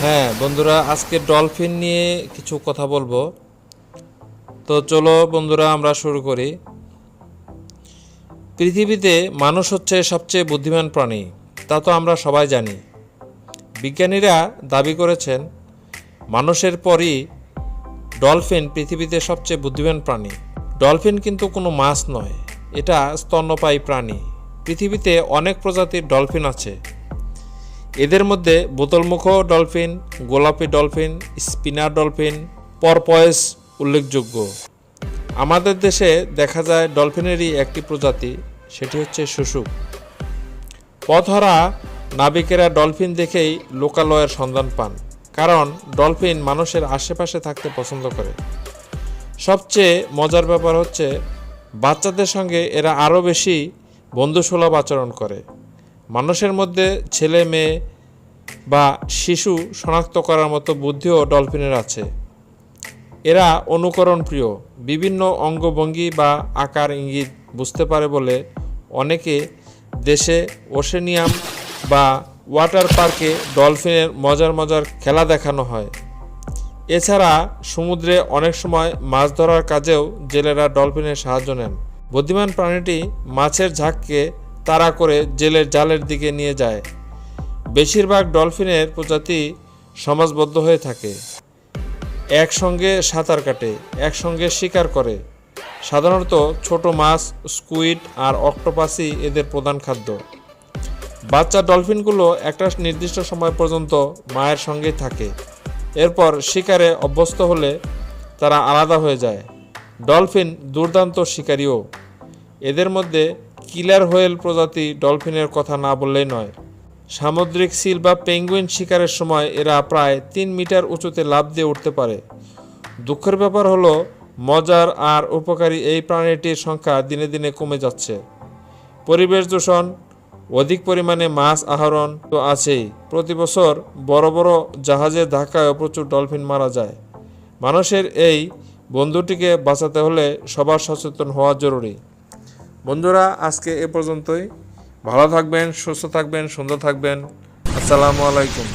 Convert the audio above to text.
হ্যাঁ বন্ধুরা, আজকে ডলফিন নিয়ে কিছু কথা বলবো। তো চলো বন্ধুরা, আমরা শুরু করি। পৃথিবীতে মানুষ হচ্ছে সবচেয়ে বুদ্ধিমান প্রাণী, তা তো আমরা সবাই জানি। বিজ্ঞানীরা দাবি করেছেন মানুষের পরই ডলফিন পৃথিবীতে সবচেয়ে বুদ্ধিমান প্রাণী। ডলফিন কিন্তু কোনো মাছ নয়, এটা স্তন্যপায়ী প্রাণী। পৃথিবীতে অনেক প্রজাতির ডলফিন আছে। এদের মধ্যে বোতলমুখ ডলফিন, গোলাপি ডলফিন, স্পিনার ডলফিন, পরপয়েস উল্লেখযোগ্য। আমাদের দেশে দেখা যায় ডলফিনেরই একটি প্রজাতি, সেটি হচ্ছে শুশুক। পথহারা নাবিকেরা ডলফিন দেখেই লোকালয়ের সন্ধান পান, কারণ ডলফিন মানুষের আশেপাশে থাকতে পছন্দ করে। সবচেয়ে মজার ব্যাপার হচ্ছে বাচ্চাদের সঙ্গে এরা আরও বেশি বন্ধুসুলভ আচরণ করে। মানুষের মধ্যে ছেলে মেয়ে বা শিশু শনাক্ত করার মতো বুদ্ধিও ডলফিনের আছে। এরা অনুকরণ প্রিয়, বিভিন্ন অঙ্গভঙ্গি বা আকার ইঙ্গিত বুঝতে পারে বলে অনেকে দেশে ওশেনিয়াম বা ওয়াটার পার্কে ডলফিনের মজার খেলা দেখানো হয়। এছাড়া সমুদ্রে অনেক সময় মাছ ধরার কাজেও জেলেরা ডলফিনের সাহায্য নেন। বুদ্ধিমান প্রাণীটি মাছের ঝাঁককে তাড়া করে জেলের জালের দিকে নিয়ে যায়। বেশিরভাগ ডলফিনের প্রজাতি সমাজবদ্ধ হয়ে থাকে, একসঙ্গে সাঁতার কাটে, একসঙ্গে শিকার করে। সাধারণত ছোট মাছ, স্কুইড আর অক্টোপাসই এদের প্রধান খাদ্য। বাচ্চা ডলফিনগুলো একটা নির্দিষ্ট সময় পর্যন্ত মায়ের সঙ্গেই থাকে, এরপর শিকারে অভ্যস্ত হলে তারা আলাদা হয়ে যায়। ডলফিন দুর্দান্ত শিকারীও। এদের মধ্যে কিলার হোয়েল প্রজাতি ডলফিনের কথা না বললেই নয়। সামুদ্রিক সিল বা পেঙ্গুইন শিকারের সময় এরা প্রায় 3 মিটার উঁচুতে লাফ দিয়ে উঠতে পারে। দুঃখের ব্যাপার হলো মজার আর উপকারী এই প্রাণীটির সংখ্যা দিনে দিনে কমে যাচ্ছে। পরিবেশ দূষণ, অধিক পরিমাণে মাছ আহরণ তো আছেই। প্রতি বছর বড় বড় জাহাজের ধাক্কায় প্রচুর ডলফিন মারা যায়। মানুষের এই বন্ধুটিকে বাঁচাতে হলে সবার সচেতন হওয়া জরুরি। বন্ধুরা, আজকে এ পর্যন্তই। ভালো থাকবেন, সুস্থ থাকবেন, সুন্দর থাকবেন। আসসালামু আলাইকুম।